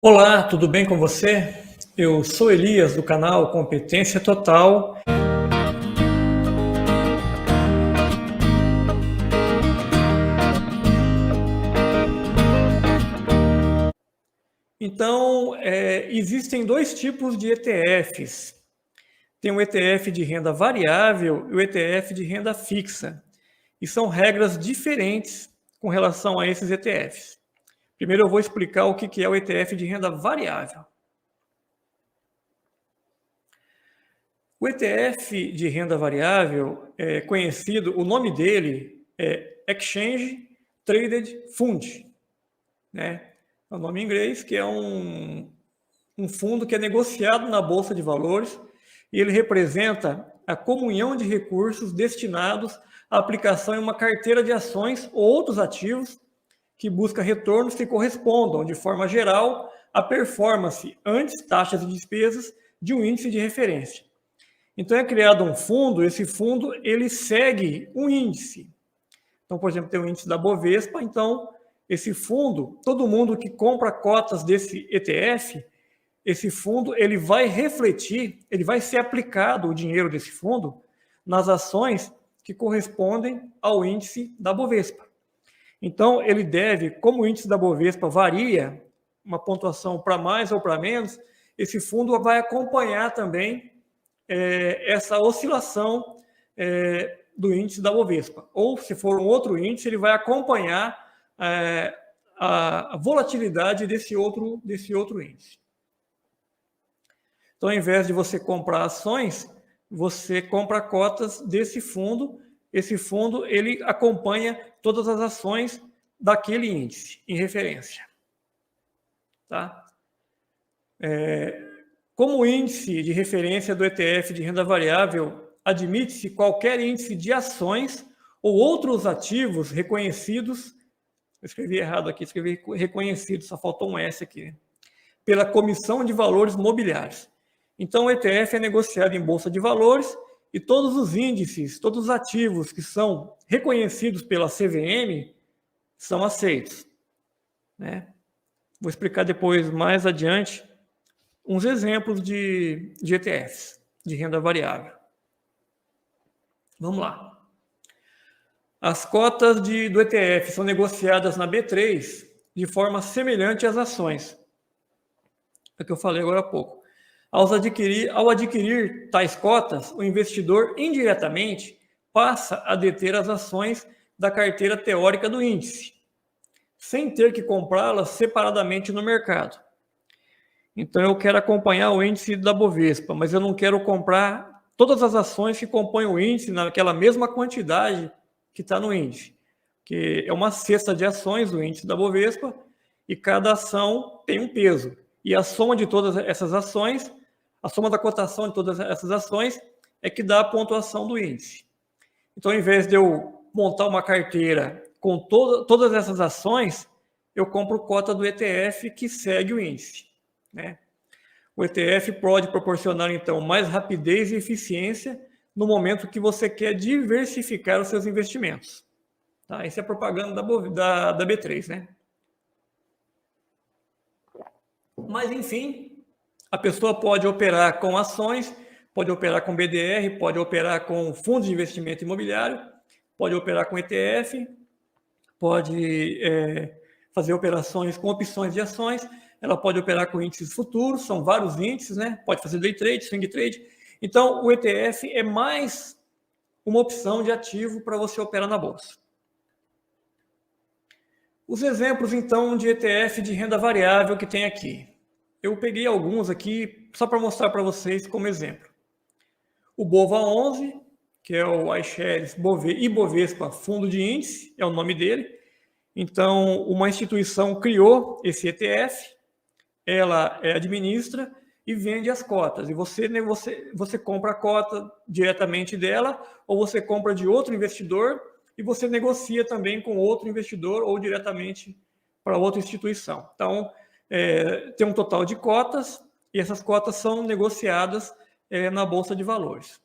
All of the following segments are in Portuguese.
Olá, tudo bem com você? Eu sou Elias do canal Competência Total. Então, existem dois tipos de ETFs. Tem o ETF de renda variável e o ETF de renda fixa. E são regras diferentes com relação a esses ETFs. Primeiro eu vou explicar o que é o ETF de renda variável. O ETF de renda variável é conhecido, o nome dele é Exchange Traded Fund, né? É o nome em inglês, que é um fundo que é negociado na Bolsa de Valores e ele representa a comunhão de recursos destinados à aplicação em uma carteira de ações ou outros ativos que busca retornos que correspondam, de forma geral, à performance antes taxas e despesas de um índice de referência. Então é criado um fundo, esse fundo ele segue um índice. Então, por exemplo, tem o índice da Bovespa, então esse fundo, todo mundo que compra cotas desse ETF, esse fundo ele vai refletir, ele vai ser aplicado o dinheiro desse fundo nas ações que correspondem ao índice da Bovespa. Então, ele deve, como o índice da Bovespa varia, uma pontuação para mais ou para menos, esse fundo vai acompanhar também essa oscilação do índice da Bovespa. Ou, se for um outro índice, ele vai acompanhar a volatilidade desse outro índice. Então, ao invés de você comprar ações, você compra cotas desse fundo. Esse fundo ele acompanha todas as ações daquele índice em referência. Tá? Como o índice de referência do ETF de renda variável admite-se qualquer índice de ações ou outros ativos reconhecidos, eu escrevi errado aqui, escrevi reconhecido, só faltou um S aqui, pela Comissão de Valores Mobiliários. Então, o ETF é negociado em Bolsa de Valores e todos os índices, todos os ativos que são reconhecidos pela CVM são aceitos, né? Vou explicar depois, mais adiante, uns exemplos de ETFs, de renda variável. Vamos lá. As cotas do ETF são negociadas na B3 de forma semelhante às ações. É o que eu falei agora há pouco. Ao adquirir tais cotas, o investidor indiretamente passa a deter as ações da carteira teórica do índice, sem ter que comprá-las separadamente no mercado. Então, eu quero acompanhar o índice da Bovespa, mas eu não quero comprar todas as ações que compõem o índice naquela mesma quantidade que está no índice, que é uma cesta de ações do índice da Bovespa e cada ação tem um peso. E a soma de todas essas ações, a soma da cotação de todas essas ações é que dá a pontuação do índice. Então, ao invés de eu montar uma carteira com todas essas ações, eu compro cota do ETF que segue o índice, né? O ETF pode proporcionar, então, mais rapidez e eficiência no momento que você quer diversificar os seus investimentos. Tá? Essa é a propaganda da B3, né? Mas, enfim, a pessoa pode operar com ações, pode operar com BDR, pode operar com fundos de investimento imobiliário, pode operar com ETF, pode fazer operações com opções de ações, ela pode operar com índices futuros, são vários índices, né? Pode fazer day trade, swing trade. Então, o ETF é mais uma opção de ativo para você operar na bolsa. Os exemplos, então, de ETF de renda variável que tem aqui. Eu peguei alguns aqui só para mostrar para vocês como exemplo. O BOVA11, que é o iShares Ibovespa Fundo de Índice, é o nome dele. Então, uma instituição criou esse ETF, ela administra e vende as cotas. E você compra a cota diretamente dela ou você compra de outro investidor e você negocia também com outro investidor ou diretamente para outra instituição. Então, tem um total de cotas e essas cotas são negociadas na Bolsa de Valores.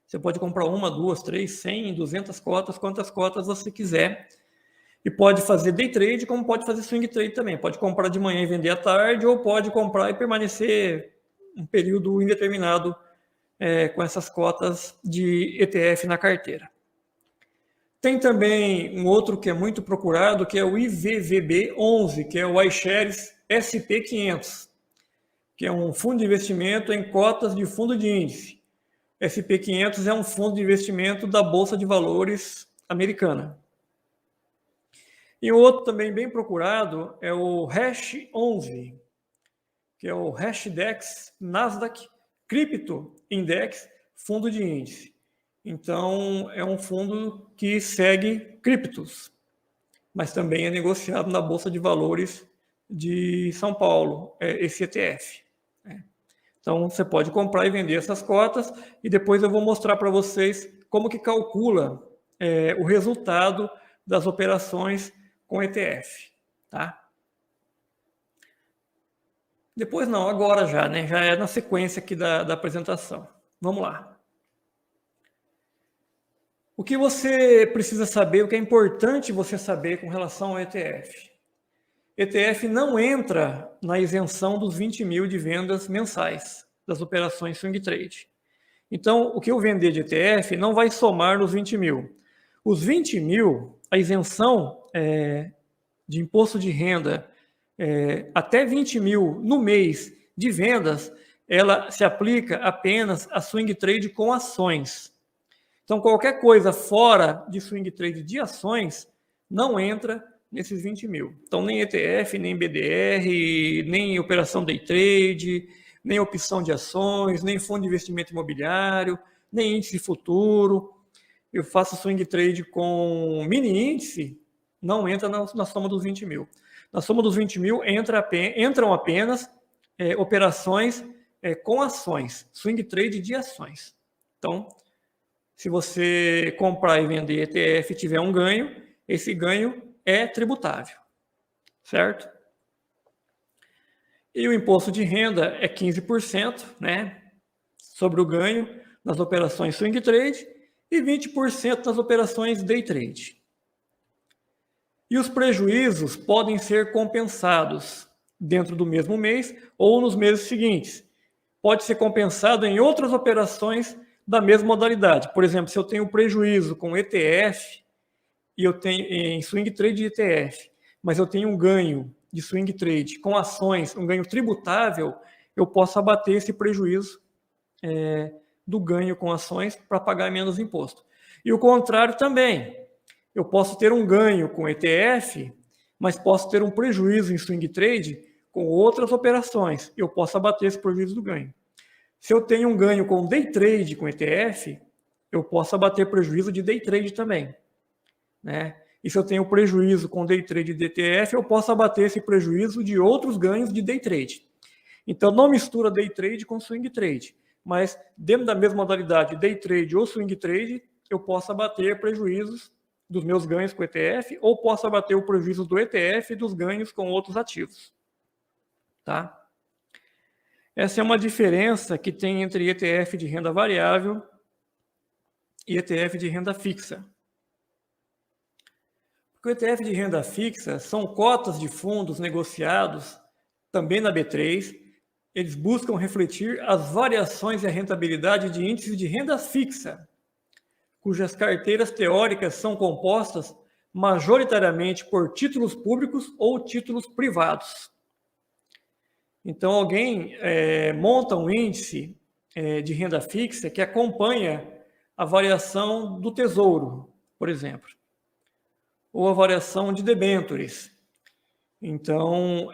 Você pode comprar 1, 2, 3, 100, 200 cotas, quantas cotas você quiser. E pode fazer day trade, como pode fazer swing trade também. Pode comprar de manhã e vender à tarde, ou pode comprar e permanecer um período indeterminado com essas cotas de ETF na carteira. Tem também um outro que é muito procurado, que é o IVVB11, que é o iShares SP500, que é um fundo de investimento em cotas de fundo de índice. SP500 é um fundo de investimento da Bolsa de Valores americana. E o outro também bem procurado é o Hash11, que é o Hashdex Nasdaq Crypto Index Fundo de Índice. Então, é um fundo que segue criptos, mas também é negociado na Bolsa de Valores de São Paulo, esse ETF. Então, você pode comprar e vender essas cotas, e depois eu vou mostrar para vocês como que calcula o resultado das operações com ETF, tá? Depois não, agora já, né? Já é na sequência aqui da apresentação. Vamos lá. O que você precisa saber, o que é importante você saber com relação ao ETF? ETF não entra na isenção dos 20 mil de vendas mensais das operações swing trade. Então, o que eu vender de ETF não vai somar nos 20 mil. Os 20 mil, a isenção de imposto de renda até 20 mil no mês de vendas, ela se aplica apenas a swing trade com ações. Então, qualquer coisa fora de swing trade de ações não entra nesses 20 mil. Então, nem ETF, nem BDR, nem operação day trade, nem opção de ações, nem fundo de investimento imobiliário, nem índice futuro. Eu faço swing trade com mini índice, não entra na soma dos 20 mil. Na soma dos 20 mil entram apenas operações com ações, swing trade de ações. Então, se você comprar e vender ETF e tiver um ganho, esse ganho é tributável, certo? E o imposto de renda é 15%, né, sobre o ganho nas operações swing trade e 20% nas operações day trade. E os prejuízos podem ser compensados dentro do mesmo mês ou nos meses seguintes. Pode ser compensado em outras operações da mesma modalidade. Por exemplo, se eu tenho prejuízo com ETF e eu tenho em swing trade de ETF, mas eu tenho um ganho de swing trade com ações, um ganho tributável, eu posso abater esse prejuízo do ganho com ações para pagar menos imposto. E o contrário também. Eu posso ter um ganho com ETF, mas posso ter um prejuízo em swing trade com outras operações. Eu posso abater esse prejuízo do ganho. Se eu tenho um ganho com day trade com ETF, eu posso abater prejuízo de day trade também, né? E se eu tenho prejuízo com day trade de ETF, eu posso abater esse prejuízo de outros ganhos de day trade. Então, não mistura day trade com swing trade, mas dentro da mesma modalidade, day trade ou swing trade, eu posso abater prejuízos dos meus ganhos com ETF ou posso abater o prejuízo do ETF e dos ganhos com outros ativos, tá? Essa é uma diferença que tem entre ETF de renda variável e ETF de renda fixa. Porque o ETF de renda fixa são cotas de fundos negociados também na B3. Eles buscam refletir as variações e a rentabilidade de índices de renda fixa, cujas carteiras teóricas são compostas majoritariamente por títulos públicos ou títulos privados. Então, alguém monta um índice de renda fixa que acompanha a variação do Tesouro, por exemplo, ou a variação de debêntures. Então,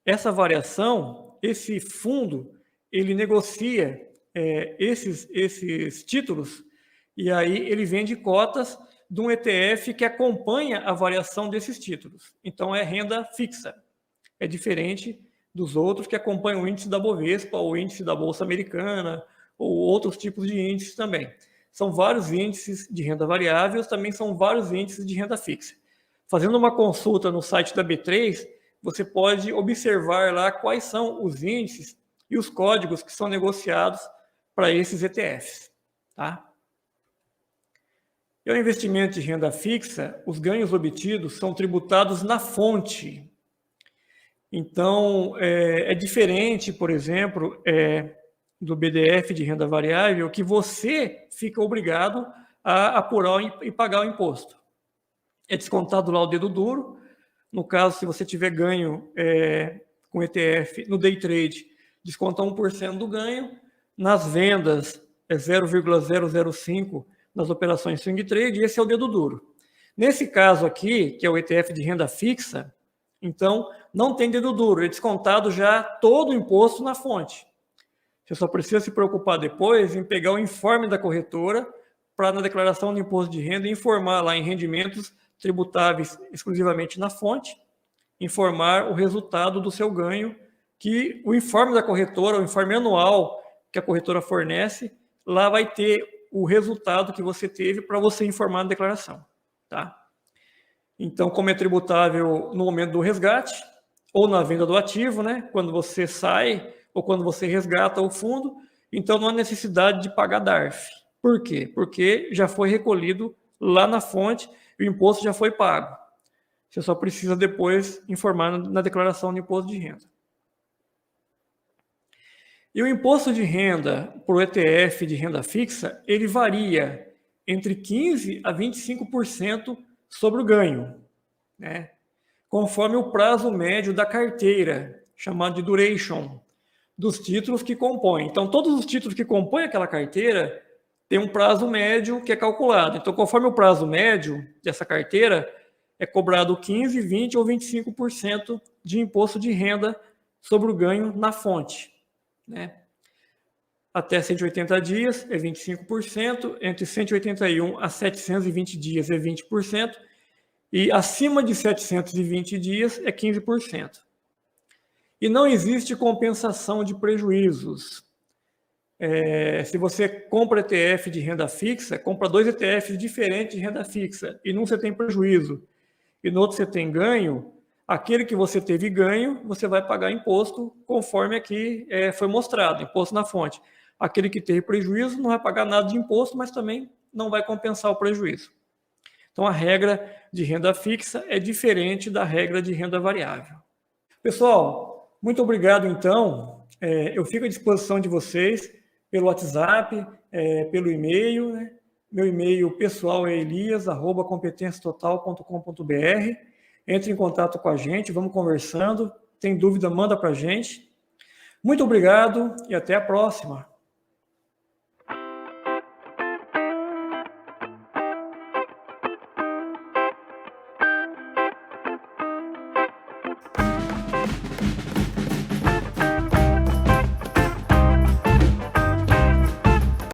essa variação, esse fundo, ele negocia esses títulos e aí ele vende cotas de um ETF que acompanha a variação desses títulos. Então, é renda fixa. É diferente dos outros que acompanham o índice da Bovespa, ou o índice da Bolsa Americana, ou outros tipos de índices também. São vários índices de renda variável, também são vários índices de renda fixa. Fazendo uma consulta no site da B3, você pode observar lá quais são os índices e os códigos que são negociados para esses ETFs, tá? E ao investimento de renda fixa, os ganhos obtidos são tributados na fonte. Então, é diferente, por exemplo, do BDF de renda variável, que você fica obrigado a apurar e pagar o imposto. É descontado lá o dedo duro. No caso, se você tiver ganho com ETF no day trade, desconta 1% do ganho. Nas vendas, é 0,005 nas operações swing trade, e esse é o dedo duro. Nesse caso aqui, que é o ETF de renda fixa, então não tem dedo duro, é descontado já todo o imposto na fonte. Você só precisa se preocupar depois em pegar o informe da corretora para, na declaração do imposto de renda, informar lá em rendimentos tributáveis exclusivamente na fonte, informar o resultado do seu ganho, que o informe da corretora, o informe anual que a corretora fornece, lá vai ter o resultado que você teve para você informar na declaração, tá? Então, como é tributável no momento do resgate ou na venda do ativo, né? Quando você sai ou quando você resgata o fundo, então não há necessidade de pagar DARF. Por quê? Porque já foi recolhido lá na fonte e o imposto já foi pago. Você só precisa depois informar na declaração de imposto de renda. E o imposto de renda para o ETF de renda fixa, ele varia entre 15% a 25% sobre o ganho, né? Conforme o prazo médio da carteira, chamado de duration, dos títulos que compõem. Então, todos os títulos que compõem aquela carteira têm um prazo médio que é calculado. Então, conforme o prazo médio dessa carteira, é cobrado 15%, 20% ou 25% de imposto de renda sobre o ganho na fonte, né? Até 180 dias é 25%, entre 181 a 720 dias é 20%, e acima de 720 dias é 15%. E não existe compensação de prejuízos. Se você compra ETF de renda fixa, compra 2 ETFs diferentes de renda fixa, e num você tem prejuízo, e no outro você tem ganho, aquele que você teve ganho, você vai pagar imposto conforme aqui foi mostrado, imposto na fonte. Aquele que teve prejuízo não vai pagar nada de imposto, mas também não vai compensar o prejuízo. Então, a regra de renda fixa é diferente da regra de renda variável. Pessoal, muito obrigado, então. Eu fico à disposição de vocês pelo WhatsApp, pelo e-mail, né? Meu e-mail pessoal é elias@competenciatotal.com.br. Entre em contato com a gente, vamos conversando. Tem dúvida, manda para a gente. Muito obrigado e até a próxima.